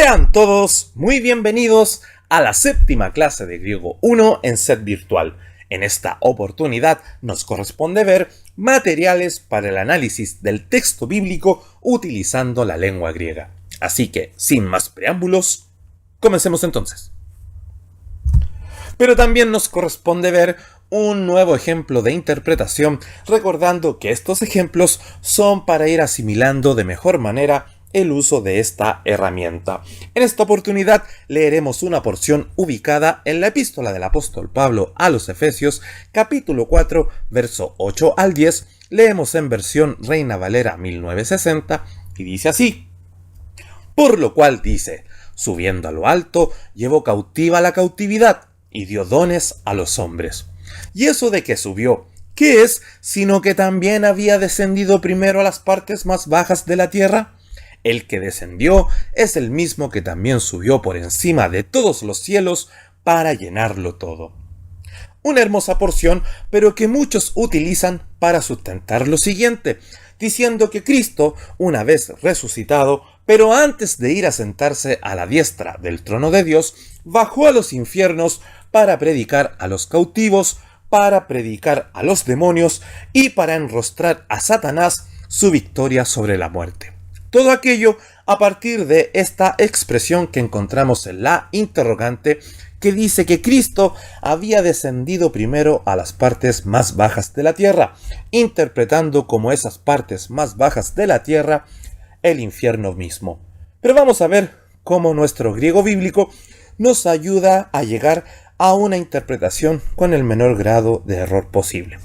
Sean todos muy bienvenidos a la séptima clase de griego 1 en SET Virtual. En esta oportunidad nos corresponde ver materiales para el análisis del texto bíblico utilizando la lengua griega. Así que, sin más preámbulos, comencemos entonces. Pero también nos corresponde ver un nuevo ejemplo de interpretación, recordando que estos ejemplos son para ir asimilando de mejor manera el uso de esta herramienta. En esta oportunidad leeremos una porción ubicada en la epístola del apóstol Pablo a los Efesios, capítulo 4, verso 8 al 10. Leemos en versión Reina Valera 1960 y dice así: por lo cual dice, subiendo a lo alto, llevó cautiva la cautividad y dio dones a los hombres. Y eso de que subió, ¿qué es sino que también había descendido primero a las partes más bajas de la tierra? El que descendió es el mismo que también subió por encima de todos los cielos para llenarlo todo. Una hermosa porción, pero que muchos utilizan para sustentar lo siguiente, diciendo que Cristo, una vez resucitado, pero antes de ir a sentarse a la diestra del trono de Dios, bajó a los infiernos para predicar a los cautivos, para predicar a los demonios y para enrostrar a Satanás su victoria sobre la muerte. Todo aquello a partir de esta expresión que encontramos en la interrogante, que dice que Cristo había descendido primero a las partes más bajas de la tierra, interpretando como esas partes más bajas de la tierra el infierno mismo. Pero vamos a ver cómo nuestro griego bíblico nos ayuda a llegar a una interpretación con el menor grado de error posible.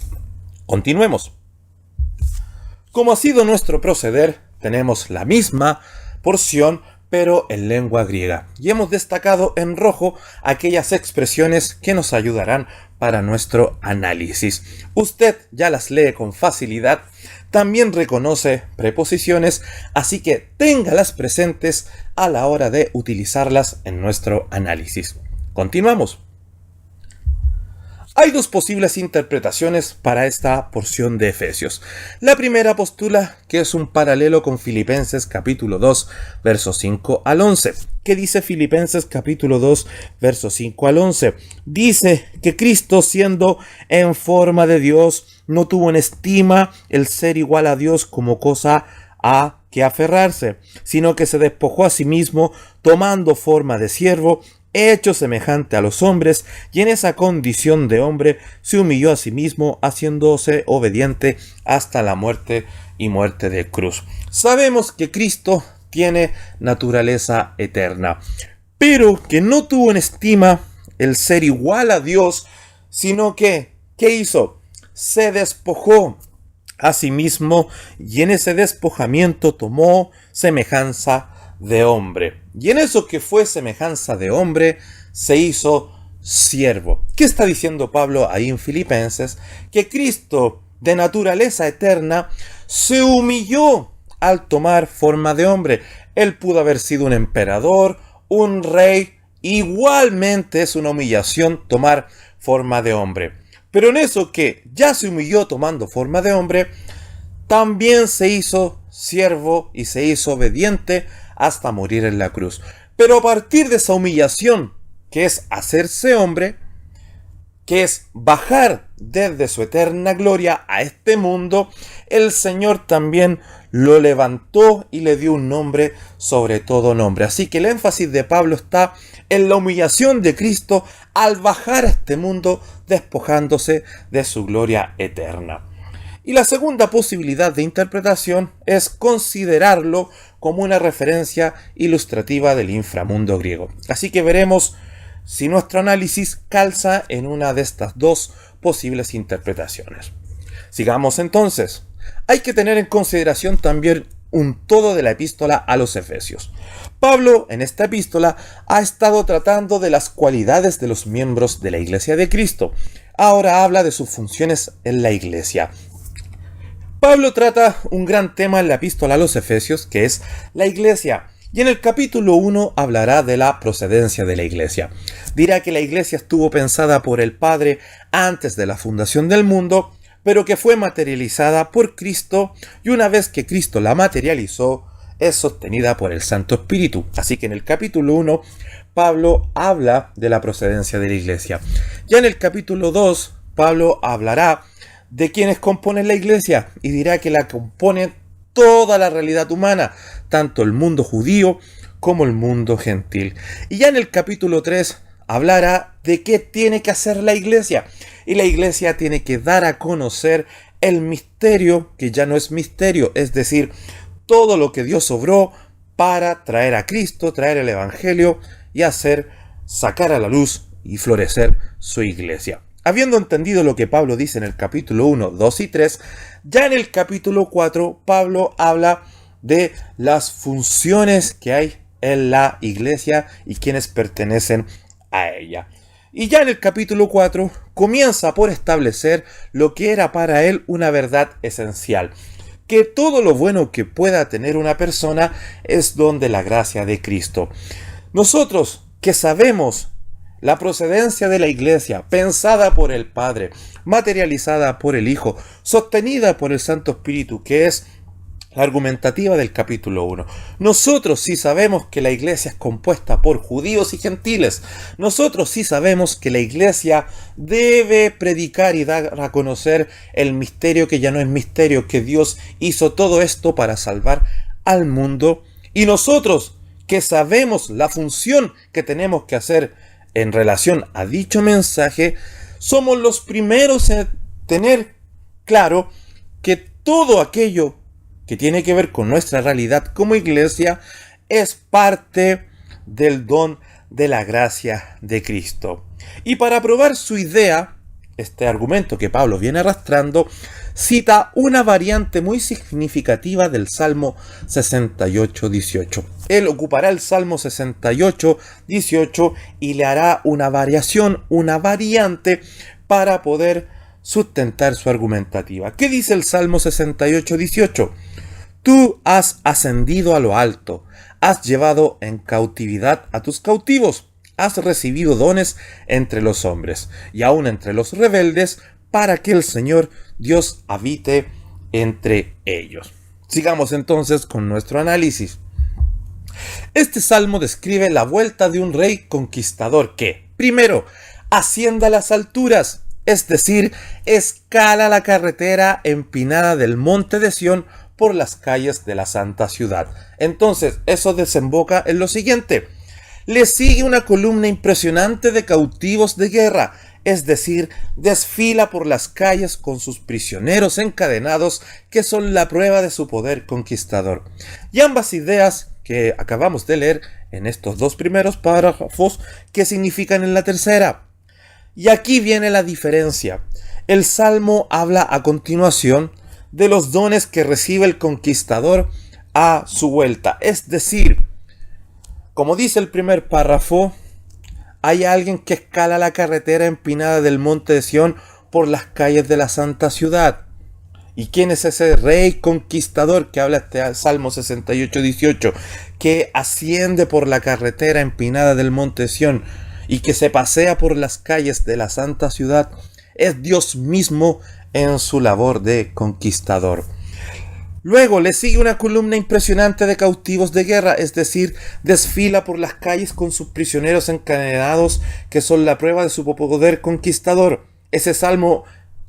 Continuemos. Como ha sido nuestro proceder, tenemos la misma porción, pero en lengua griega. Y hemos destacado en rojo aquellas expresiones que nos ayudarán para nuestro análisis. Usted ya las lee con facilidad, también reconoce preposiciones, así que téngalas presentes a la hora de utilizarlas en nuestro análisis. Continuamos. Hay dos posibles interpretaciones para esta porción de Efesios. La primera postula que es un paralelo con Filipenses capítulo 2, versos 5 al 11. ¿Qué dice Filipenses capítulo 2, versos 5 al 11? Dice que Cristo, siendo en forma de Dios, no tuvo en estima el ser igual a Dios como cosa a que aferrarse, sino que se despojó a sí mismo, tomando forma de siervo, hecho semejante a los hombres, y en esa condición de hombre se humilló a sí mismo, haciéndose obediente hasta la muerte y muerte de cruz. Sabemos que Cristo tiene naturaleza eterna, pero que no tuvo en estima el ser igual a Dios, sino que, ¿qué hizo? Se despojó a sí mismo, y en ese despojamiento tomó semejanza de hombre. Y en eso que fue semejanza de hombre, se hizo siervo. ¿Qué está diciendo Pablo ahí en Filipenses? Que Cristo, de naturaleza eterna, se humilló al tomar forma de hombre. Él pudo haber sido un emperador, un rey. Igualmente es una humillación tomar forma de hombre. Pero en eso que ya se humilló tomando forma de hombre, también se hizo siervo y se hizo obediente hasta morir en la cruz. Pero a partir de esa humillación, que es hacerse hombre, que es bajar desde su eterna gloria a este mundo, el Señor también lo levantó y le dio un nombre sobre todo nombre. Así que el énfasis de Pablo está en la humillación de Cristo al bajar a este mundo, despojándose de su gloria eterna. Y la segunda posibilidad de interpretación es considerarlo como una referencia ilustrativa del inframundo griego. Así que veremos si nuestro análisis calza en una de estas dos posibles interpretaciones. Sigamos entonces. Hay que tener en consideración también un todo de la epístola a los Efesios. Pablo en esta epístola ha estado tratando de las cualidades de los miembros de la Iglesia de Cristo. Ahora habla de sus funciones en la Iglesia. Pablo trata un gran tema en la epístola a los Efesios, que es la iglesia. Y en el capítulo 1 hablará de la procedencia de la iglesia. Dirá que la iglesia estuvo pensada por el Padre antes de la fundación del mundo, pero que fue materializada por Cristo, y una vez que Cristo la materializó, es sostenida por el Santo Espíritu. Así que en el capítulo 1, Pablo habla de la procedencia de la iglesia. Ya en el capítulo 2, Pablo hablará de quienes componen la iglesia y dirá que la compone toda la realidad humana, tanto el mundo judío como el mundo gentil. Y ya en el capítulo 3 hablará de qué tiene que hacer la iglesia. Y la iglesia tiene que dar a conocer el misterio que ya no es misterio, es decir, todo lo que Dios obró para traer a Cristo, traer el Evangelio y sacar a la luz y florecer su iglesia. Habiendo entendido lo que Pablo dice en el capítulo 1, 2 y 3, ya en el capítulo 4 Pablo habla de las funciones que hay en la iglesia y quienes pertenecen a ella. Y ya en el capítulo 4 comienza por establecer lo que era para él una verdad esencial, que todo lo bueno que pueda tener una persona es don de la gracia de Cristo. Nosotros que sabemos la procedencia de la iglesia, pensada por el Padre, materializada por el Hijo, sostenida por el Santo Espíritu, que es la argumentativa del capítulo 1. Nosotros sí sabemos que la iglesia es compuesta por judíos y gentiles. Nosotros sí sabemos que la iglesia debe predicar y dar a conocer el misterio que ya no es misterio, que Dios hizo todo esto para salvar al mundo. Y nosotros que sabemos la función que tenemos que hacer en relación a dicho mensaje, somos los primeros en tener claro que todo aquello que tiene que ver con nuestra realidad como iglesia es parte del don de la gracia de Cristo. Y para probar su idea, este argumento que Pablo viene arrastrando, cita una variante muy significativa del Salmo 68:18. Él ocupará el Salmo 68:18 y le hará una variación, una variante para poder sustentar su argumentativa. ¿Qué dice el Salmo 68:18? Tú has ascendido a lo alto, has llevado en cautividad a tus cautivos, has recibido dones entre los hombres y aún entre los rebeldes, para que el Señor Dios habite entre ellos. Sigamos entonces con nuestro análisis. Este salmo describe la vuelta de un rey conquistador que, primero, asciende a las alturas, es decir, escala la carretera empinada del monte de Sión por las calles de la santa ciudad. Entonces, eso desemboca en lo siguiente. Le sigue una columna impresionante de cautivos de guerra, es decir, desfila por las calles con sus prisioneros encadenados, que son la prueba de su poder conquistador. Y ambas ideas que acabamos de leer en estos dos primeros párrafos, ¿qué significan en la tercera? Y aquí viene la diferencia. El Salmo habla a continuación de los dones que recibe el conquistador a su vuelta. Es decir, como dice el primer párrafo, hay alguien que escala la carretera empinada del monte de Sión por las calles de la santa ciudad. ¿Y quién es ese rey conquistador que habla este Salmo 68:18? Que asciende por la carretera empinada del monte de Sión y que se pasea por las calles de la santa ciudad. Es Dios mismo en su labor de conquistador. Luego le sigue una columna impresionante de cautivos de guerra, es decir, desfila por las calles con sus prisioneros encadenados, que son la prueba de su poder conquistador. Ese salmo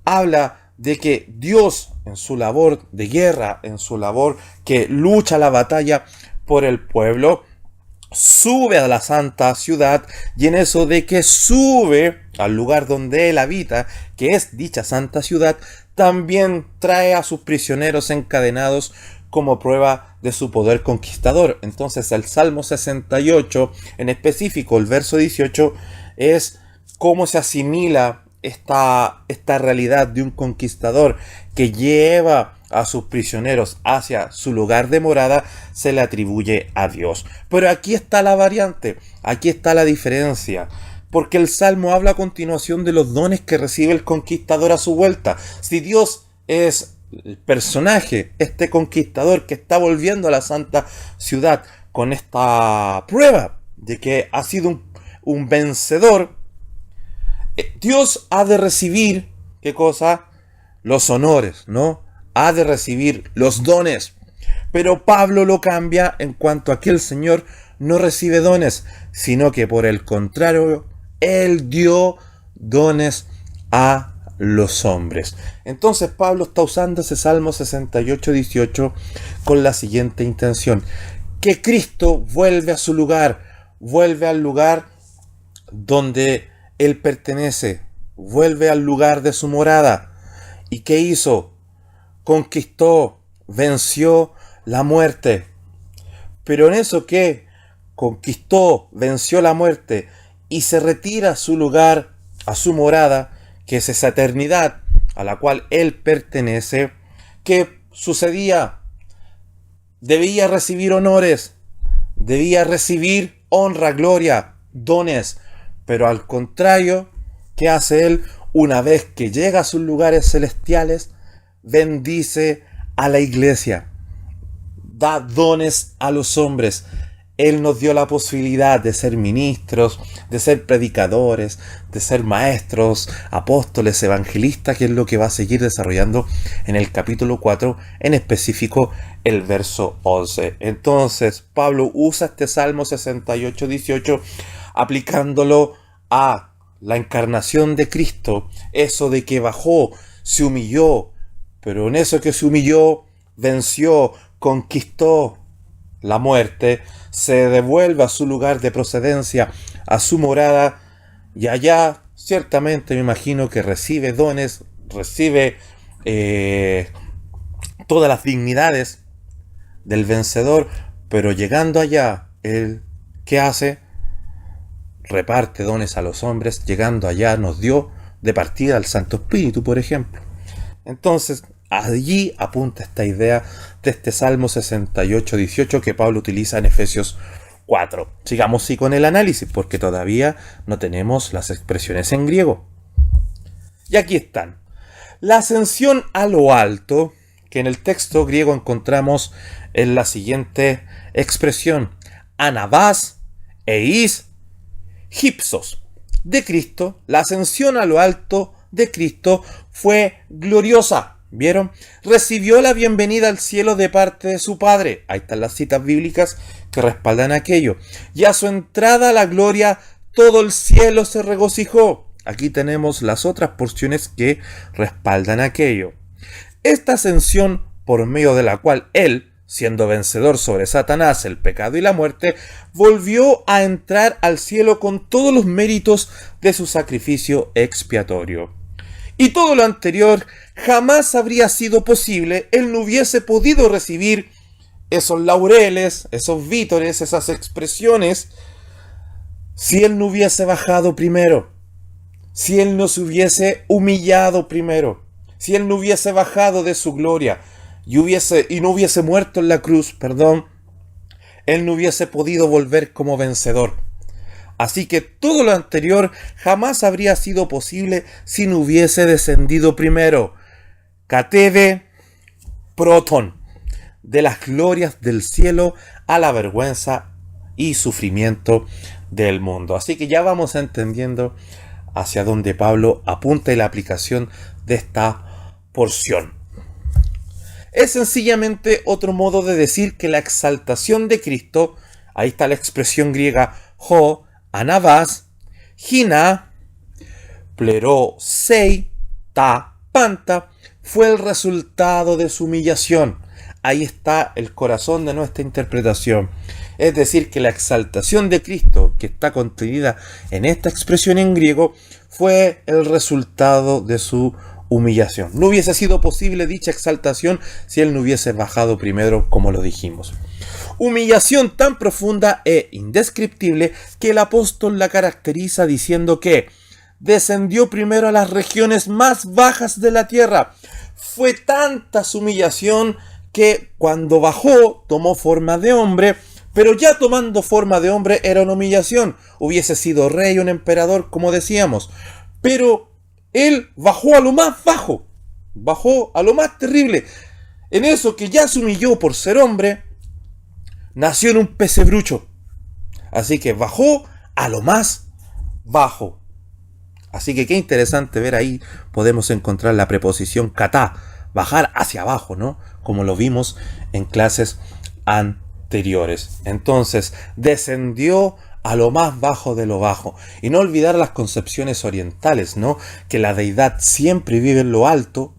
habla de que Dios, en su labor de guerra, en su labor que lucha la batalla por el pueblo, sube a la santa ciudad, y en eso de que sube al lugar donde él habita, que es dicha santa ciudad, también trae a sus prisioneros encadenados como prueba de su poder conquistador. Entonces el Salmo 68, en específico el verso 18, es cómo se asimila esta realidad de un conquistador que lleva a sus prisioneros hacia su lugar de morada, se le atribuye a Dios. Pero aquí está la variante, aquí está la diferencia, porque el Salmo habla a continuación de los dones que recibe el conquistador a su vuelta. Si Dios es el personaje, este conquistador que está volviendo a la santa ciudad con esta prueba de que ha sido un vencedor, Dios ha de recibir, ¿qué cosa? Los honores, ¿no? Ha de recibir los dones. Pero Pablo lo cambia en cuanto a que el Señor no recibe dones, sino que por el contrario, Él dio dones a los hombres. Entonces Pablo está usando ese Salmo 68:18 con la siguiente intención: que Cristo vuelve a su lugar, vuelve al lugar donde Él pertenece, vuelve al lugar de su morada. ¿Y qué hizo? Conquistó, venció la muerte. Pero en eso que conquistó, venció la muerte y se retira a su lugar, a su morada, que es esa eternidad a la cual Él pertenece, ¿qué sucedía? Debía recibir honores, debía recibir honra, gloria, dones. Pero al contrario, ¿qué hace Él? Una vez que llega a sus lugares celestiales, bendice a la iglesia, da dones a los hombres. Él nos dio la posibilidad de ser ministros, de ser predicadores, de ser maestros, apóstoles, evangelistas, que es lo que va a seguir desarrollando en el capítulo 4, en específico el verso 11. Entonces, Pablo usa este Salmo 68:18 aplicándolo a la encarnación de Cristo, eso de que bajó, se humilló, pero en eso que se humilló, venció, conquistó la muerte, se devuelve a su lugar de procedencia, a su morada, y allá ciertamente me imagino que recibe dones, recibe todas las dignidades del vencedor, pero llegando allá, él, ¿qué hace? Reparte dones a los hombres. Llegando allá nos dio de partida al Santo Espíritu, por ejemplo. Entonces, allí apunta esta idea de este Salmo 68:18 que Pablo utiliza en Efesios 4. Sigamos sí con el análisis, porque todavía no tenemos las expresiones en griego. Y aquí están. La ascensión a lo alto, que en el texto griego encontramos en la siguiente expresión: anabás, eis, Gypsos, de Cristo. La ascensión a lo alto de Cristo fue gloriosa. ¿Vieron? Recibió la bienvenida al cielo de parte de su Padre. Ahí están las citas bíblicas que respaldan aquello. Y a su entrada a la gloria, todo el cielo se regocijó. Aquí tenemos las otras porciones que respaldan aquello. Esta ascensión, por medio de la cual Él, siendo vencedor sobre Satanás, el pecado y la muerte, volvió a entrar al cielo con todos los méritos de su sacrificio expiatorio. Y todo lo anterior jamás habría sido posible. Él no hubiese podido recibir esos laureles, esos vítores, esas expresiones, si Él no hubiese bajado primero, si Él no se hubiese humillado primero, si Él no hubiese bajado de su gloria y no hubiese muerto en la cruz, Él no hubiese podido volver como vencedor. Así que todo lo anterior jamás habría sido posible si no hubiese descendido primero. Catebe proton, de las glorias del cielo a la vergüenza y sufrimiento del mundo. Así que ya vamos entendiendo hacia dónde Pablo apunta y la aplicación de esta porción. Es sencillamente otro modo de decir que la exaltación de Cristo, ahí está la expresión griega ho, anabás, gina, plerosei, ta, panta, fue el resultado de su humillación. Ahí está el corazón de nuestra interpretación. Es decir, que la exaltación de Cristo, que está contenida en esta expresión en griego, fue el resultado de su humillación. No hubiese sido posible dicha exaltación si Él no hubiese bajado primero, como lo dijimos. Humillación tan profunda e indescriptible que el apóstol la caracteriza diciendo que descendió primero a las regiones más bajas de la tierra. Fue tanta su humillación que cuando bajó tomó forma de hombre, pero ya tomando forma de hombre era una humillación. Hubiese sido rey o un emperador, como decíamos, pero Él bajó a lo más bajo, bajó a lo más terrible. En eso que ya se humilló por ser hombre, nació en un pesebrucho. Así que bajó a lo más bajo. Así que qué interesante ver ahí, podemos encontrar la preposición katá bajar hacia abajo, ¿no? Como lo vimos en clases anteriores. Entonces, descendió a lo más bajo de lo bajo. Y no olvidar las concepciones orientales, ¿no? Que la deidad siempre vive en lo alto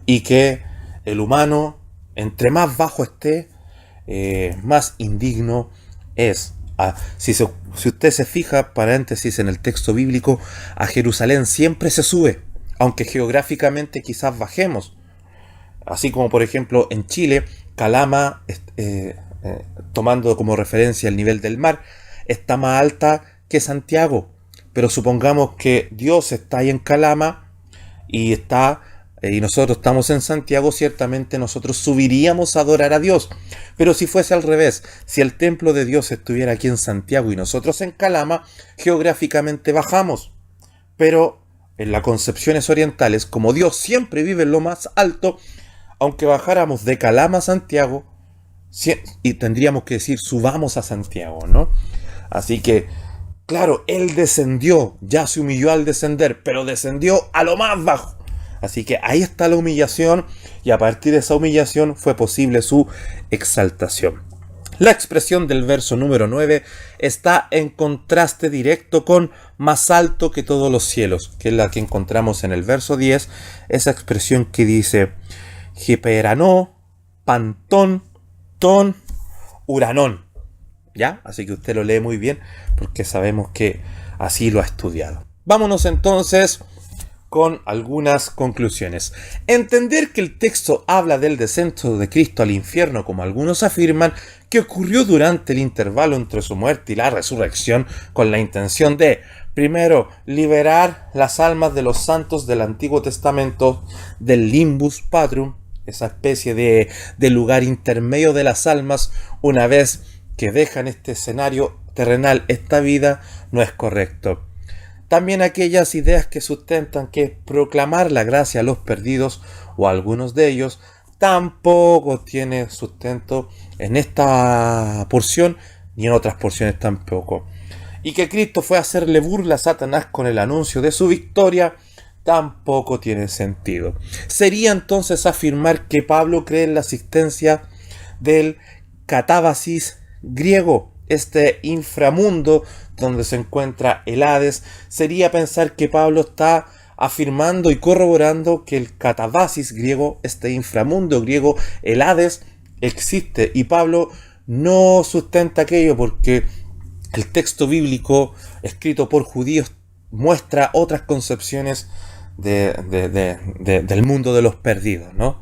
y que el humano, entre más bajo esté, más indigno es. Si usted se fija, paréntesis, en el texto bíblico, a Jerusalén siempre se sube, aunque geográficamente quizás bajemos. Así como por ejemplo en Chile, Calama, tomando como referencia el nivel del mar, está más alta que Santiago. Pero supongamos que Dios está ahí en Calama y nosotros estamos en Santiago, ciertamente nosotros subiríamos a adorar a Dios. Pero si fuese al revés, si el templo de Dios estuviera aquí en Santiago y nosotros en Calama, geográficamente bajamos. Pero en las concepciones orientales, como Dios siempre vive en lo más alto, aunque bajáramos de Calama a Santiago, y tendríamos que decir subamos a Santiago, ¿no? Así que, claro, Él descendió, ya se humilló al descender, pero descendió a lo más bajo. Así que ahí está la humillación, y a partir de esa humillación fue posible su exaltación. La expresión del verso número 9 está en contraste directo con más alto que todos los cielos, que es la que encontramos en el verso 10, esa expresión que dice Hiperanó, Pantón, Ton, Uranón. ¿Ya? Así que usted lo lee muy bien porque sabemos que así lo ha estudiado. Vámonos entonces con algunas conclusiones. Entender que el texto habla del descenso de Cristo al infierno, como algunos afirman, que ocurrió durante el intervalo entre su muerte y la resurrección, con la intención de, primero, liberar las almas de los santos del Antiguo Testamento del limbus patrum, esa especie de lugar intermedio de las almas, una vez que dejan este escenario terrenal, esta vida, no es correcto. También aquellas ideas que sustentan que proclamar la gracia a los perdidos, o a algunos de ellos, tampoco tiene sustento en esta porción, ni en otras porciones tampoco. Y que Cristo fue a hacerle burla a Satanás con el anuncio de su victoria, tampoco tiene sentido. Sería entonces afirmar que Pablo cree en la existencia del catábasis griego, este inframundo donde se encuentra el Hades. Sería pensar que Pablo está afirmando y corroborando que el catabasis griego, este inframundo griego, el Hades, existe, y Pablo no sustenta aquello porque el texto bíblico escrito por judíos muestra otras concepciones del mundo de los perdidos, ¿no?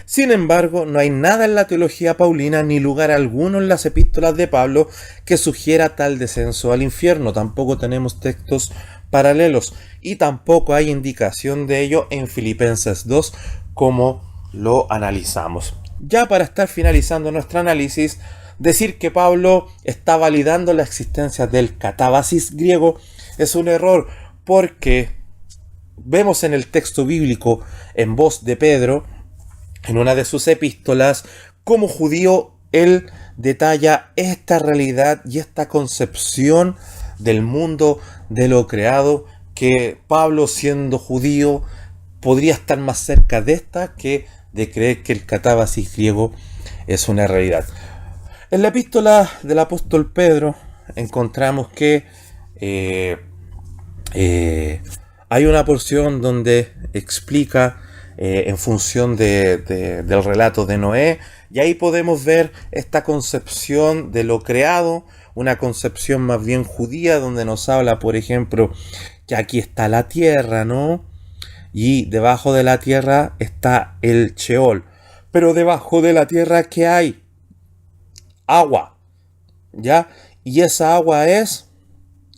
Sin embargo, no hay nada en la teología paulina ni lugar alguno en las epístolas de Pablo que sugiera tal descenso al infierno. Tampoco tenemos textos paralelos y tampoco hay indicación de ello en Filipenses 2 como lo analizamos. Ya para estar finalizando nuestro análisis, decir que Pablo está validando la existencia del catábasis griego es un error, porque vemos en el texto bíblico en voz de Pedro, en una de sus epístolas, como judío él detalla esta realidad y esta concepción del mundo, de lo creado, que Pablo, siendo judío, podría estar más cerca de esta que de creer que el catábasis griego es una realidad. En la epístola del apóstol Pedro encontramos que hay una porción donde explica en función del relato de Noé, y ahí podemos ver esta concepción de lo creado, una concepción más bien judía, donde nos habla, por ejemplo, que aquí está la tierra, ¿no? Y debajo de la tierra está el Sheol. Pero debajo de la tierra, ¿qué hay? Agua, ¿ya? Y esa agua es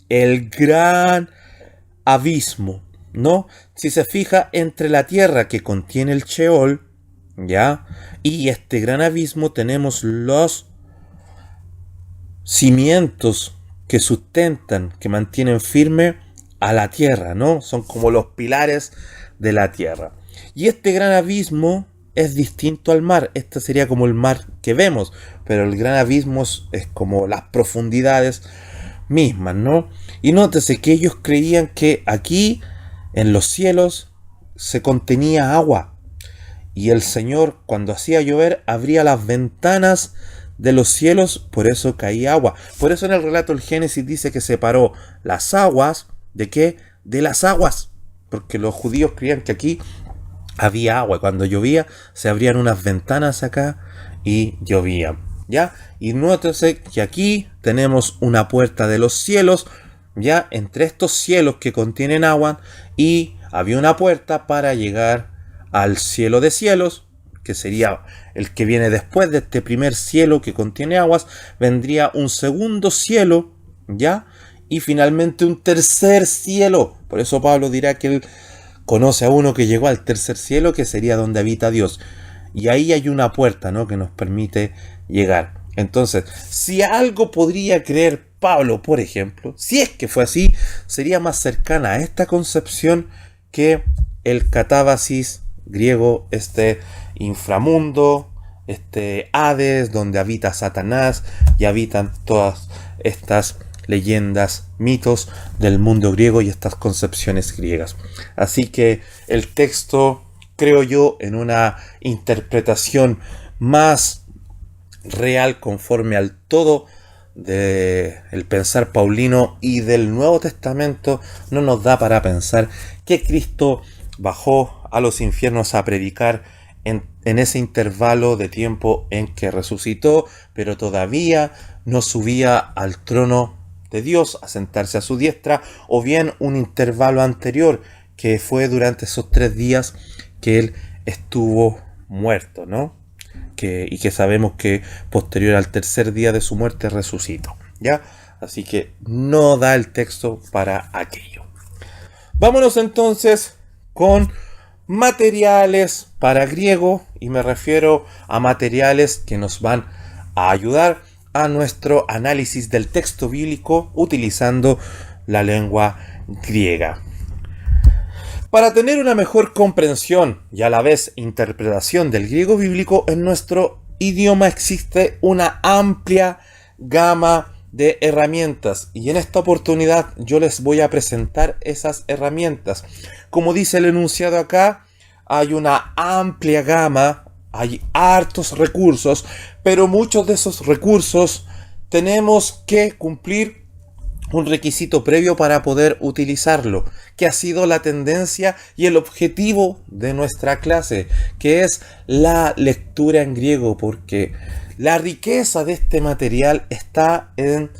el gran abismo, ¿no? Si se fija, entre la tierra que contiene el Sheol, ¿ya? Y este gran abismo tenemos los cimientos que sustentan, que mantienen firme a la tierra, ¿no? Son como los pilares de la tierra. Y este gran abismo es distinto al mar. Este sería como el mar que vemos, pero el gran abismo es como las profundidades mismas, ¿no? Y nótese que ellos creían que aquí en los cielos se contenía agua, y el Señor, cuando hacía llover, abría las ventanas de los cielos, por eso caía agua. Por eso en el relato del Génesis dice que separó las aguas, ¿de qué? De las aguas. Porque los judíos creían que aquí había agua. Cuando llovía, se abrían unas ventanas acá y llovía. ¿Ya? Y nótese que aquí tenemos una puerta de los cielos, ya entre estos cielos que contienen agua, y había una puerta para llegar al cielo de cielos, que sería el que viene después de este primer cielo que contiene aguas. Vendría un segundo cielo, ya, y finalmente un tercer cielo. Por eso Pablo dirá que él conoce a uno que llegó al tercer cielo, que sería donde habita Dios. Y ahí hay una puerta, ¿no?, que nos permite llegar. Entonces, si algo podría creer Pablo, por ejemplo, si es que fue así, sería más cercana a esta concepción que el catábasis griego, este inframundo, este Hades, donde habita Satanás y habitan todas estas leyendas, mitos del mundo griego y estas concepciones griegas. Así que el texto, creo yo, en una interpretación más real conforme al todo del pensar paulino y del Nuevo Testamento, no nos da para pensar que Cristo bajó a los infiernos a predicar en ese intervalo de tiempo en que resucitó, pero todavía no subía al trono de Dios a sentarse a su diestra, o bien un intervalo anterior que fue durante esos 3 días que él estuvo muerto, ¿no? Y que sabemos que posterior al tercer día de su muerte resucitó, ¿ya? Así que no da el texto para aquello. Vámonos entonces con materiales para griego, y me refiero a materiales que nos van a ayudar a nuestro análisis del texto bíblico utilizando la lengua griega. Para tener una mejor comprensión y a la vez interpretación del griego bíblico, en nuestro idioma existe una amplia gama de herramientas, y en esta oportunidad yo les voy a presentar esas herramientas. Como dice el enunciado acá, hay una amplia gama, hay hartos recursos, pero muchos de esos recursos tenemos que cumplir un requisito previo para poder utilizarlo, que ha sido la tendencia y el objetivo de nuestra clase, que es la lectura en griego, porque la riqueza de este material está en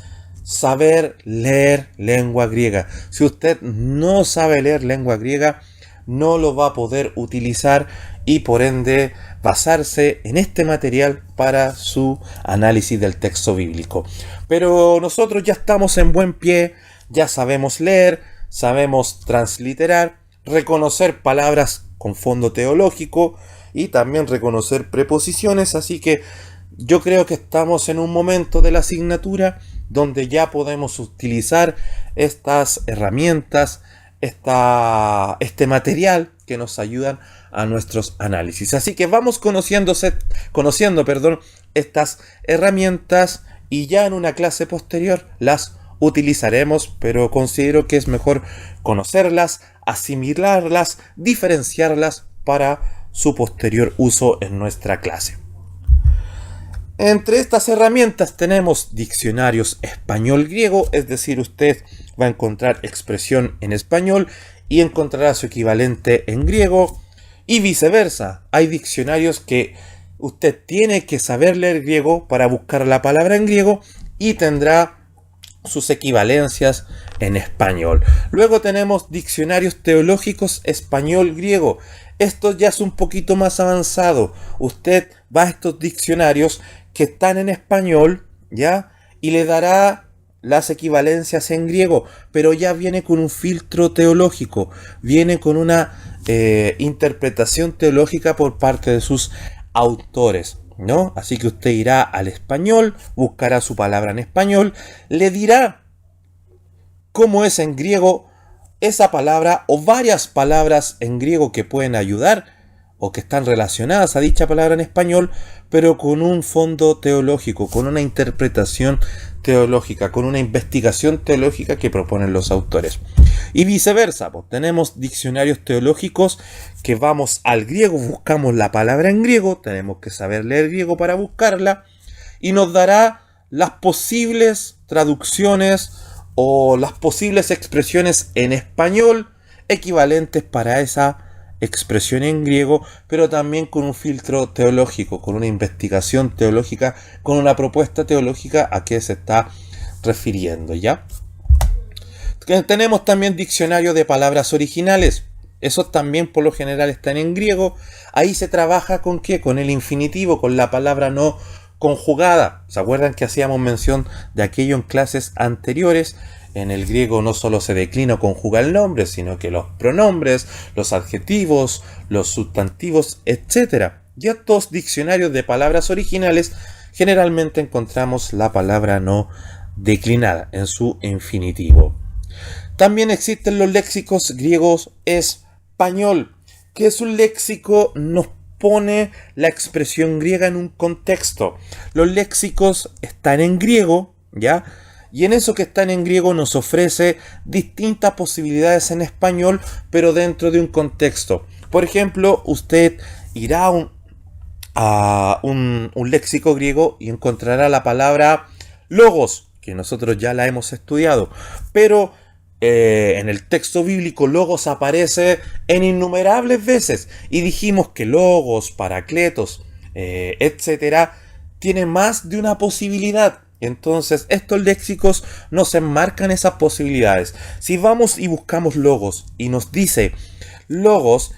saber leer lengua griega. Si usted no sabe leer lengua griega, no lo va a poder utilizar y por ende basarse en este material para su análisis del texto bíblico. Pero nosotros ya estamos en buen pie, ya sabemos leer, sabemos transliterar, reconocer palabras con fondo teológico y también reconocer preposiciones, así que yo creo que estamos en un momento de la asignatura donde ya podemos utilizar estas herramientas, este material que nos ayudan a nuestros análisis. Así que vamos conociendo estas herramientas, y ya en una clase posterior las utilizaremos, pero considero que es mejor conocerlas, asimilarlas, diferenciarlas para su posterior uso en nuestra clase. Entre estas herramientas tenemos diccionarios español-griego, es decir, usted va a encontrar expresión en español y encontrará su equivalente en griego, y viceversa. Hay diccionarios que usted tiene que saber leer griego para buscar la palabra en griego y tendrá sus equivalencias en español. Luego tenemos diccionarios teológicos español-griego. Esto ya es un poquito más avanzado. Usted va a estos diccionarios que están en español, ¿ya? Y le dará las equivalencias en griego, pero ya viene con un filtro teológico, viene con una interpretación teológica por parte de sus autores, ¿no? Así que usted irá al español, buscará su palabra en español, le dirá cómo es en griego esa palabra o varias palabras en griego que pueden ayudar o que están relacionadas a dicha palabra en español, pero con un fondo teológico, con una interpretación teológica, con una investigación teológica que proponen los autores. Y viceversa, pues tenemos diccionarios teológicos que vamos al griego, buscamos la palabra en griego, tenemos que saber leer griego para buscarla, y nos dará las posibles traducciones o las posibles expresiones en español equivalentes para esa expresión en griego, pero también con un filtro teológico, con una investigación teológica, con una propuesta teológica a qué se está refiriendo, ¿ya? Tenemos también diccionario de palabras originales. Esos también por lo general están en griego. Ahí se trabaja con ¿qué? Con el infinitivo, con la palabra no conjugada. ¿Se acuerdan que hacíamos mención de aquello en clases anteriores? En el griego no solo se declina o conjuga el nombre, sino que los pronombres, los adjetivos, los sustantivos, etc. Y en estos diccionarios de palabras originales generalmente encontramos la palabra no declinada en su infinitivo. También existen los léxicos griegos español, que es un léxico, nos pone la expresión griega en un contexto. Los léxicos están en griego, ¿ya? Y en eso que están en griego nos ofrece distintas posibilidades en español, pero dentro de un contexto. Por ejemplo, usted irá a un léxico griego y encontrará la palabra logos, que nosotros ya la hemos estudiado, pero en el texto bíblico logos aparece en innumerables veces, y dijimos que logos, paracletos, etcétera, tiene más de una posibilidad. Entonces estos léxicos nos enmarcan esas posibilidades. Si vamos y buscamos logos y nos dice logos,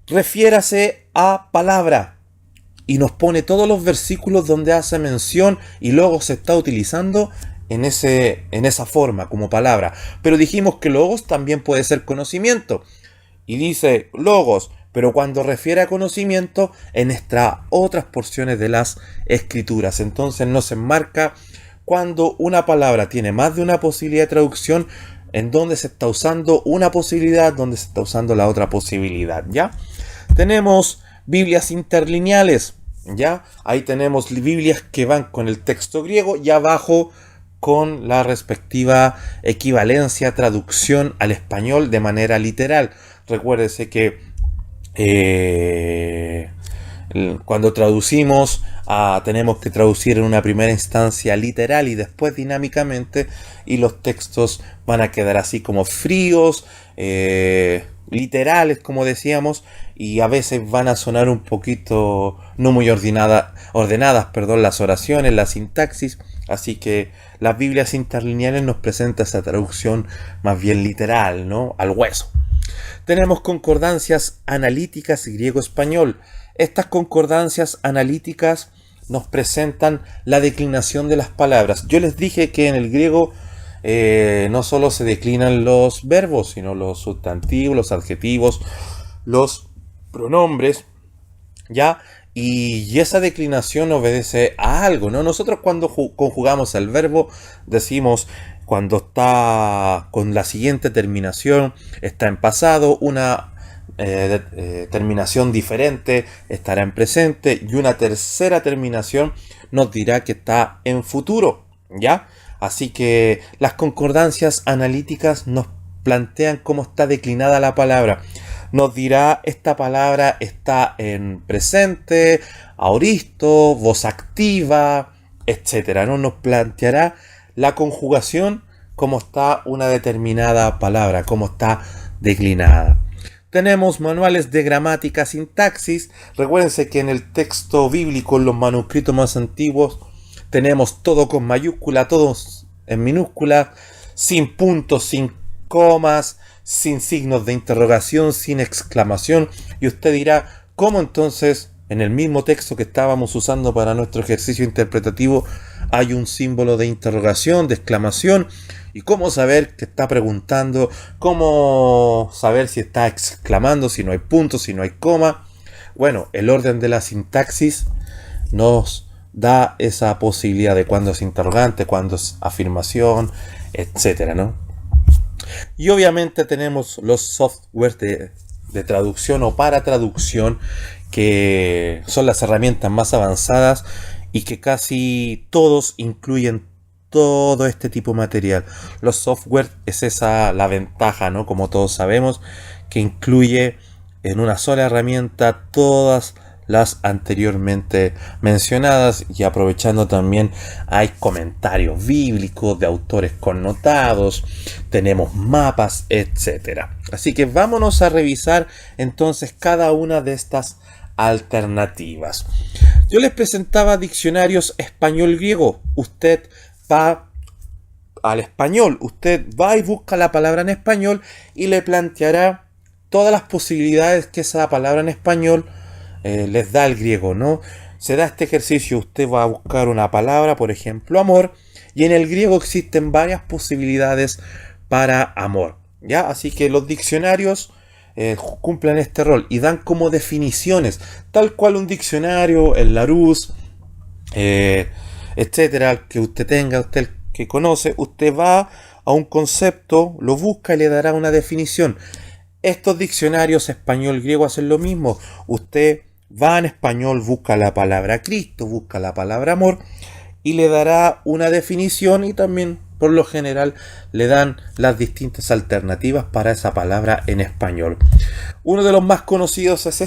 refiérase a palabra, y nos pone todos los versículos donde hace mención y logos se está utilizando en esa forma como palabra. Pero dijimos que logos también puede ser conocimiento, y dice logos, pero cuando refiere a conocimiento en estas otras porciones de las escrituras. Entonces nos enmarca cuando una palabra tiene más de una posibilidad de traducción, en donde se está usando una posibilidad, donde se está usando la otra posibilidad, ¿ya? Tenemos Biblias interlineales, ¿ya? Ahí tenemos Biblias que van con el texto griego y abajo con la respectiva equivalencia, traducción al español de manera literal. Recuérdese que cuando traducimos, tenemos que traducir en una primera instancia literal y después dinámicamente, y los textos van a quedar así como fríos, literales, como decíamos, y a veces van a sonar un poquito no muy ordenadas, las oraciones, la sintaxis. Así que las Biblias interlineales nos presentan esa traducción más bien literal, ¿no? Al hueso. Tenemos concordancias analíticas griego-español. Estas concordancias analíticas nos presentan la declinación de las palabras. Yo les dije que en el griego no solo se declinan los verbos, sino los sustantivos, los adjetivos, los pronombres, ¿ya? Y esa declinación obedece a algo, ¿no? Nosotros cuando conjugamos el verbo decimos, cuando está con la siguiente terminación, está en pasado, una terminación diferente estará en presente, y una tercera terminación nos dirá que está en futuro, ¿ya? Así que las concordancias analíticas nos plantean cómo está declinada la palabra. Nos dirá esta palabra está en presente, aoristo, voz activa, etc. ¿No? Nos planteará la conjugación, cómo está una determinada palabra, cómo está declinada. Tenemos manuales de gramática, sintaxis. Recuérdense que en el texto bíblico, en los manuscritos más antiguos, tenemos todo con mayúscula, todos en minúscula, sin puntos, sin comas, sin signos de interrogación, sin exclamación. Y usted dirá, ¿cómo entonces en el mismo texto que estábamos usando para nuestro ejercicio interpretativo hay un símbolo de interrogación, de exclamación? ¿Y cómo saber que está preguntando? ¿Cómo saber si está exclamando, si no hay puntos, si no hay coma? Bueno, el orden de la sintaxis nos da esa posibilidad de cuándo es interrogante, cuándo es afirmación, etcétera, ¿no? Y obviamente tenemos los softwares de traducción o para traducción, que son las herramientas más avanzadas y que casi todos incluyen todo este tipo de material. Los software es esa la ventaja, ¿no? Como todos sabemos, que incluye en una sola herramienta todas las anteriormente mencionadas, y aprovechando también hay comentarios bíblicos de autores connotados, tenemos mapas, etcétera. Así que vámonos a revisar entonces cada una de estas alternativas. Yo les presentaba diccionarios español-griego. Usted va al español, usted va y busca la palabra en español y le planteará todas las posibilidades que esa palabra en español les da el griego, ¿no? Se da este ejercicio, usted va a buscar una palabra, por ejemplo, amor, y en el griego existen varias posibilidades para amor, ¿ya? Así que los diccionarios cumplen este rol y dan como definiciones, tal cual un diccionario, el Larousse, etcétera, que usted tenga, usted que conoce, usted va a un concepto, lo busca y le dará una definición. Estos diccionarios español-griego hacen lo mismo. Usted va en español, busca la palabra Cristo, busca la palabra amor y le dará una definición, y también por lo general le dan las distintas alternativas para esa palabra en español. Uno de los más conocidos es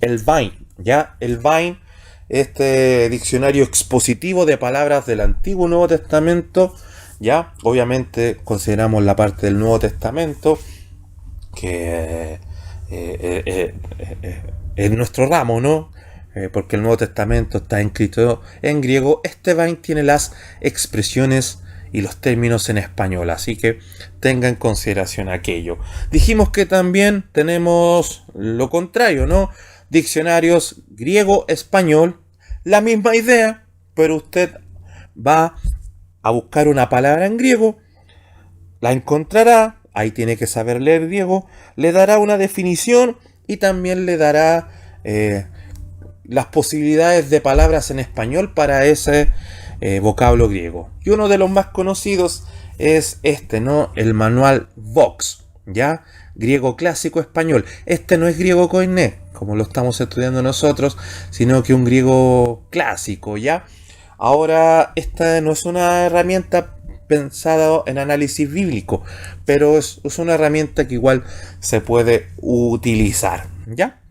el Vine, ¿ya? El Vine, este diccionario expositivo de palabras del Antiguo y Nuevo Testamento, ¿ya? Obviamente consideramos la parte del Nuevo Testamento, que es nuestro ramo, ¿no? Porque el Nuevo Testamento está escrito en griego. Este Vine tiene las expresiones y los términos en español, así que tenga en consideración aquello. Dijimos que también tenemos lo contrario, ¿no? Diccionarios griego-español, la misma idea, pero usted va a buscar una palabra en griego, la encontrará, ahí tiene que saber leer griego, le dará una definición y también le dará las posibilidades de palabras en español para ese vocablo griego. Y uno de los más conocidos es ¿no? El manual Vox, ¿ya? Griego clásico español. Este no es griego koiné, como lo estamos estudiando nosotros, sino que un griego clásico, ¿ya? Ahora, esta no es una herramienta pensada en análisis bíblico, pero es una herramienta que igual se puede utilizar, ¿ya?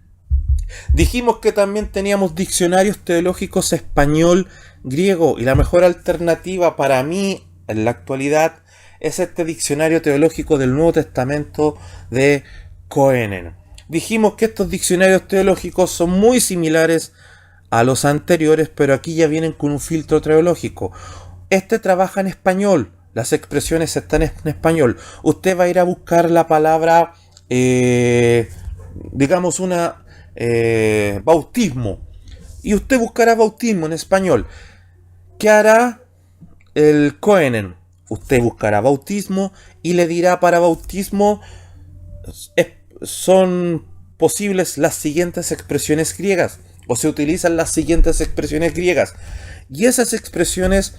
Dijimos que también teníamos diccionarios teológicos español-griego, y la mejor alternativa para mí en la actualidad es este diccionario teológico del Nuevo Testamento de Koenen. Dijimos que estos diccionarios teológicos son muy similares a los anteriores, pero aquí ya vienen con un filtro teológico. Este trabaja en español, las expresiones están en español. Usted va a ir a buscar la palabra, digamos bautismo, y usted buscará bautismo en español. ¿Qué hará el Koenen? Usted buscará bautismo y le dirá para bautismo son posibles las siguientes expresiones griegas, o se utilizan las siguientes expresiones griegas, y esas expresiones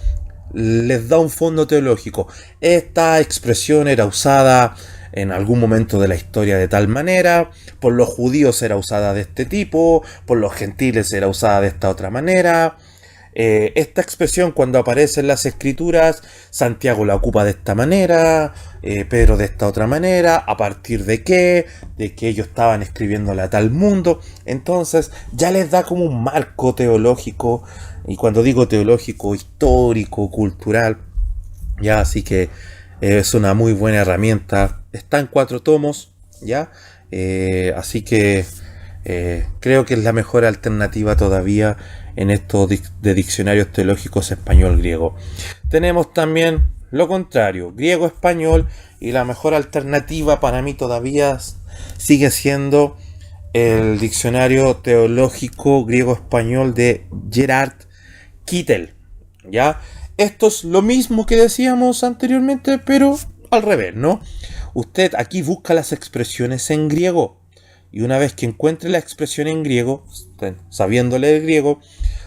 les da un fondo teológico. Esta expresión era usada en algún momento de la historia de tal manera, por los judíos era usada de este tipo, por los gentiles era usada de esta otra manera. Esta expresión, cuando aparece en las escrituras, Santiago la ocupa de esta manera, Pedro de esta otra manera, a partir de que ellos estaban escribiéndole a tal mundo. Entonces ya les da como un marco teológico, y cuando digo teológico, histórico, cultural, ya, así que es una muy buena herramienta. Está en 4 tomos, ya, así que creo que es la mejor alternativa todavía en estos de diccionarios teológicos español-griego. Tenemos también lo contrario, griego-español, y la mejor alternativa para mí todavía sigue siendo el diccionario teológico griego-español de Gerard Kittel, ¿ya? Esto es lo mismo que decíamos anteriormente, pero al revés, ¿no? Usted aquí busca las expresiones en griego, y una vez que encuentre la expresión en griego, sabiendo leer griego,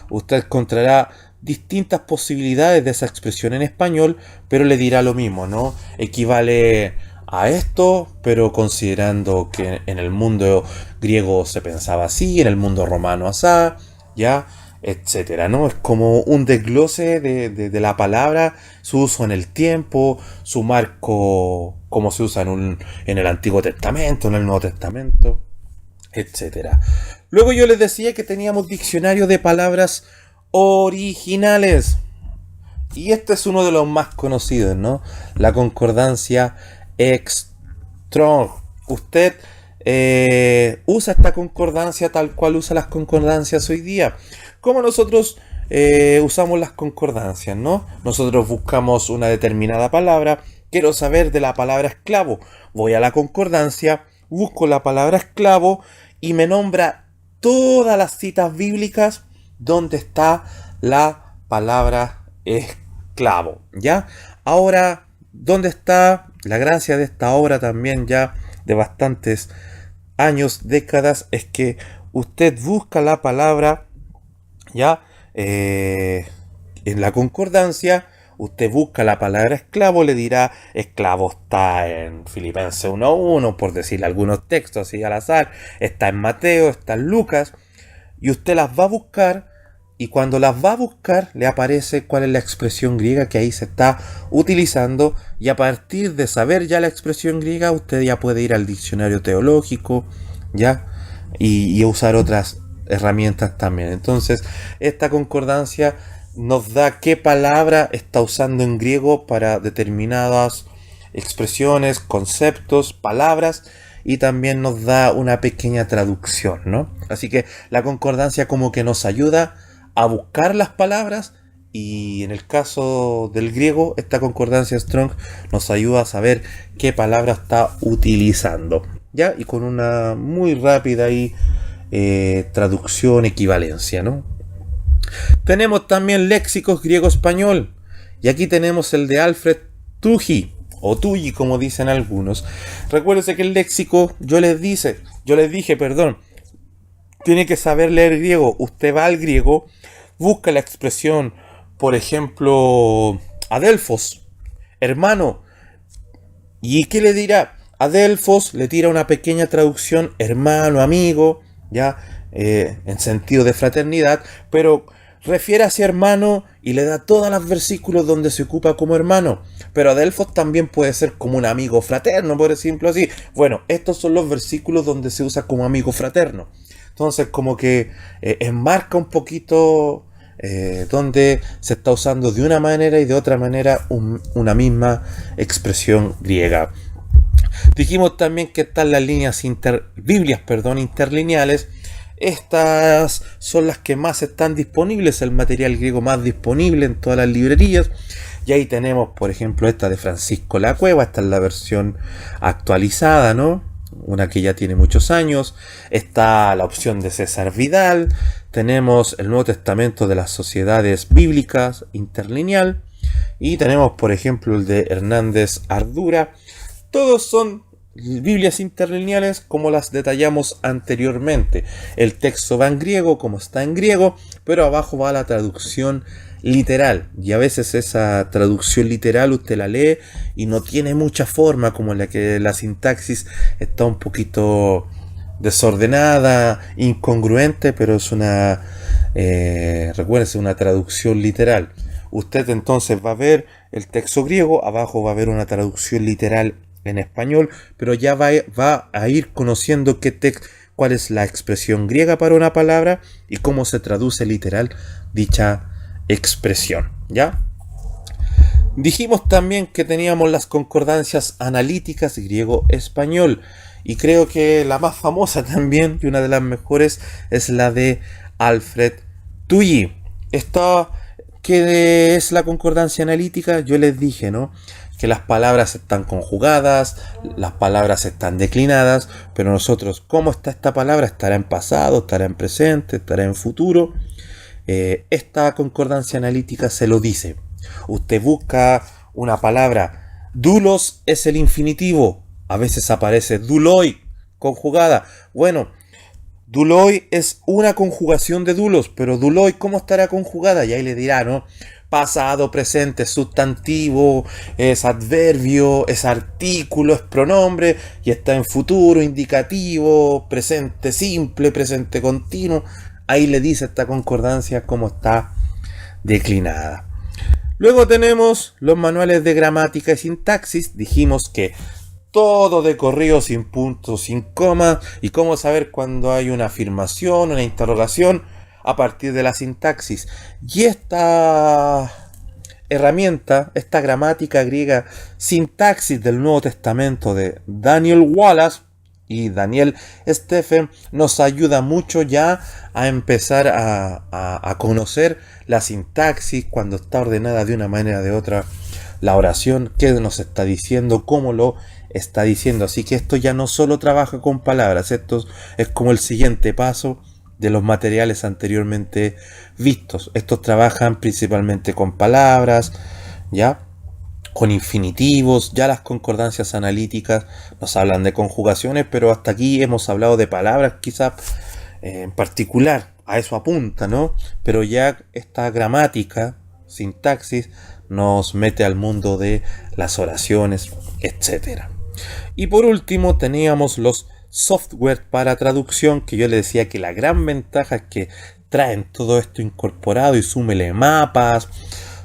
usted encontrará distintas posibilidades de esa expresión en español, pero le dirá lo mismo, ¿no? Equivale a esto, pero considerando que en el mundo griego se pensaba así, en el mundo romano asá, ya, etcétera, ¿no? Es como un desglose de la palabra, su uso en el tiempo, su marco, cómo se usa en el Antiguo Testamento, en el Nuevo Testamento, etcétera. Luego yo les decía que teníamos diccionario de palabras originales. Y este es uno de los más conocidos, ¿no? La concordancia Strong. Usted usa esta concordancia tal cual usa las concordancias hoy día. Como nosotros usamos las concordancias, ¿no? Nosotros buscamos una determinada palabra. Quiero saber de la palabra esclavo. Voy a la concordancia, busco la palabra esclavo y me nombra todas las citas bíblicas donde está la palabra esclavo, ¿ya? Ahora, ¿dónde está la gracia de esta obra también ya de bastantes años, décadas? Es que usted busca la palabra, ¿ya? En la concordancia, usted busca la palabra esclavo, le dirá esclavo está en Filipenses 1:1, por decirle algunos textos así al azar, está en Mateo, está en Lucas, y usted las va a buscar, y cuando las va a buscar le aparece cuál es la expresión griega que ahí se está utilizando, y a partir de saber ya la expresión griega, usted ya puede ir al diccionario teológico, ¿ya? Y usar otras herramientas también. Entonces, esta concordancia nos da qué palabra está usando en griego para determinadas expresiones, conceptos, palabras, y también nos da una pequeña traducción, ¿no? Así que la concordancia como que nos ayuda a buscar las palabras, y en el caso del griego, esta concordancia Strong nos ayuda a saber qué palabra está utilizando, ¿ya? Y con una muy rápida traducción, equivalencia, ¿no? Tenemos también léxicos griego-español, y aquí tenemos el de Alfred Tully, o Tully como dicen algunos. Recuérdense que el léxico, yo les dije, tiene que saber leer griego. Usted va al griego, busca la expresión, por ejemplo, Adelfos, hermano, ¿y qué le dirá? Adelfos le tira una pequeña traducción, hermano, amigo, ya, en sentido de fraternidad, pero refiere hacia hermano y le da todos los versículos donde se ocupa como hermano. Pero Adelfos también puede ser como un amigo fraterno, por ejemplo, así. Bueno, estos son los versículos donde se usa como amigo fraterno. Entonces, como que enmarca un poquito donde se está usando de una manera y de otra manera una misma expresión griega. Dijimos también que están las líneas Biblias interlineales. Estas son las que más están disponibles, el material griego más disponible en todas las librerías. Y ahí tenemos, por ejemplo, esta de Francisco La Cueva. Esta es la versión actualizada, ¿no? Una que ya tiene muchos años. Está la opción de César Vidal. Tenemos el Nuevo Testamento de las Sociedades Bíblicas interlineal. Y tenemos, por ejemplo, el de Hernández Ardura. Todos son Biblias interlineales como las detallamos anteriormente. El texto va en griego como está en griego, pero abajo va la traducción literal, y a veces esa traducción literal usted la lee y no tiene mucha forma, como la que la sintaxis está un poquito desordenada, incongruente, pero es una recuérdense, una traducción literal. Usted entonces va a ver el texto griego, abajo va a ver una traducción literal en español, pero ya va a ir conociendo cuál es la expresión griega para una palabra y cómo se traduce literal dicha expresión, ¿ya? Dijimos también que teníamos las concordancias analíticas griego-español, y creo que la más famosa también y una de las mejores es la de Alfred Tully. ¿Qué es la concordancia analítica? Yo les dije, ¿no?, que las palabras están conjugadas, las palabras están declinadas, pero nosotros, ¿cómo está esta palabra? ¿Estará en pasado? ¿Estará en presente? ¿Estará en futuro? Esta concordancia analítica se lo dice. Usted busca una palabra, doulos es el infinitivo, a veces aparece douloi conjugada. Bueno, douloi es una conjugación de doulos, pero douloi, ¿cómo estará conjugada? Y ahí le dirá, ¿no?, pasado, presente, sustantivo, es adverbio, es artículo, es pronombre y está en futuro, indicativo, presente simple, presente continuo. Ahí le dice esta concordancia cómo está declinada. Luego tenemos los manuales de gramática y sintaxis. Dijimos que todo de corrido, sin puntos, sin coma, y cómo saber cuando hay una afirmación, una interrogación a partir de la sintaxis. Y esta herramienta, esta gramática griega sintaxis del Nuevo Testamento de Daniel Wallace y Daniel Steffen, nos ayuda mucho ya a empezar a conocer la sintaxis, cuando está ordenada de una manera o de otra la oración, qué nos está diciendo, cómo lo está diciendo. Así que esto ya no solo trabaja con palabras, esto es como el siguiente paso de los materiales anteriormente vistos. Estos trabajan principalmente con palabras, ya con infinitivos. Ya las concordancias analíticas nos hablan de conjugaciones, pero hasta aquí hemos hablado de palabras, quizás en particular a eso apunta, ¿no? Pero ya esta gramática, sintaxis, nos mete al mundo de las oraciones, etcétera. Y por último teníamos los software para traducción, que yo le decía que la gran ventaja es que traen todo esto incorporado, y súmele mapas,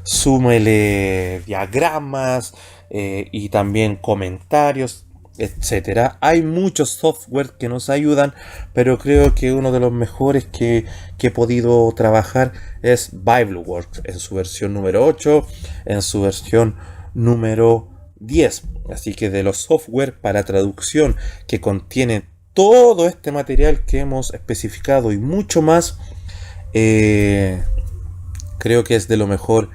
súmele diagramas y también comentarios, etcétera. Hay muchos software que nos ayudan, pero creo que uno de los mejores que he podido trabajar es Bibleworks en su versión número 8, en su versión número 10. Así que de los software para traducción que contienen todo este material que hemos especificado y mucho más, creo que es de lo mejor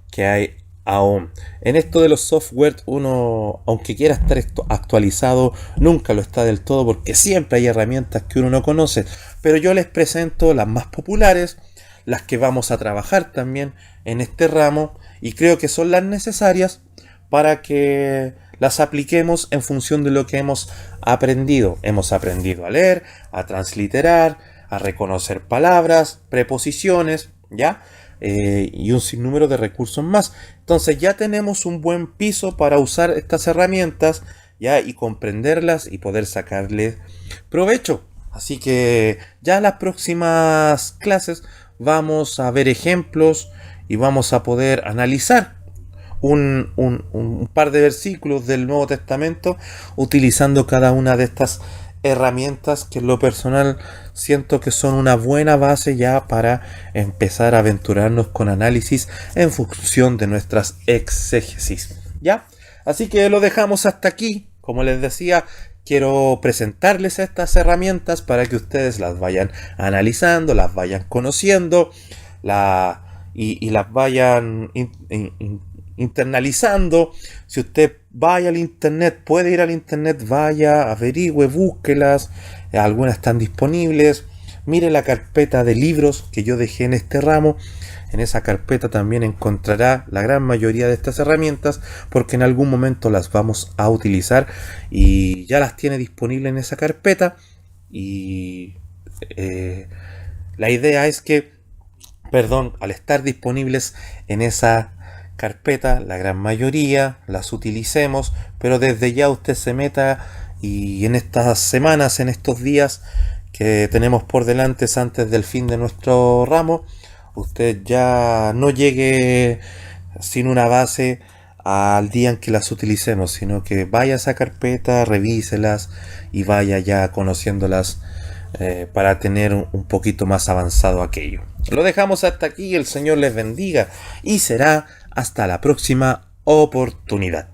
que hay aún. En esto de los software, uno, aunque quiera estar actualizado, nunca lo está del todo, porque siempre hay herramientas que uno no conoce. Pero yo les presento las más populares, las que vamos a trabajar también en este ramo, y creo que son las necesarias para que las apliquemos en función de lo que hemos aprendido. Hemos aprendido a leer, a transliterar, a reconocer palabras, preposiciones, ¿ya? Y un sinnúmero de recursos más. Entonces ya tenemos un buen piso para usar estas herramientas, ¿ya? Y comprenderlas y poder sacarle provecho. Así que ya en las próximas clases vamos a ver ejemplos y vamos a poder analizar un par de versículos del Nuevo Testamento utilizando cada una de estas herramientas, que en lo personal siento que son una buena base ya para empezar a aventurarnos con análisis en función de nuestras exégesis, ¿ya? Así que lo dejamos hasta aquí. Como les decía, quiero presentarles estas herramientas para que ustedes las vayan analizando, las vayan conociendo y las vayan internalizando. Si usted vaya al internet, puede ir al internet, vaya, averigüe, búsquelas. Algunas están disponibles. Mire la carpeta de libros que yo dejé en este ramo. En esa carpeta también encontrará la gran mayoría de estas herramientas, porque en algún momento las vamos a utilizar y ya las tiene disponibles en esa carpeta. Y la idea es que, al estar disponibles en esa carpeta, la gran mayoría las utilicemos, pero desde ya usted se meta y en estas semanas, en estos días que tenemos por delante antes del fin de nuestro ramo, usted ya no llegue sin una base al día en que las utilicemos, sino que vaya a esa carpeta, revíselas y vaya ya conociéndolas para tener un poquito más avanzado aquello. Lo dejamos hasta aquí, el Señor les bendiga y será hasta la próxima oportunidad.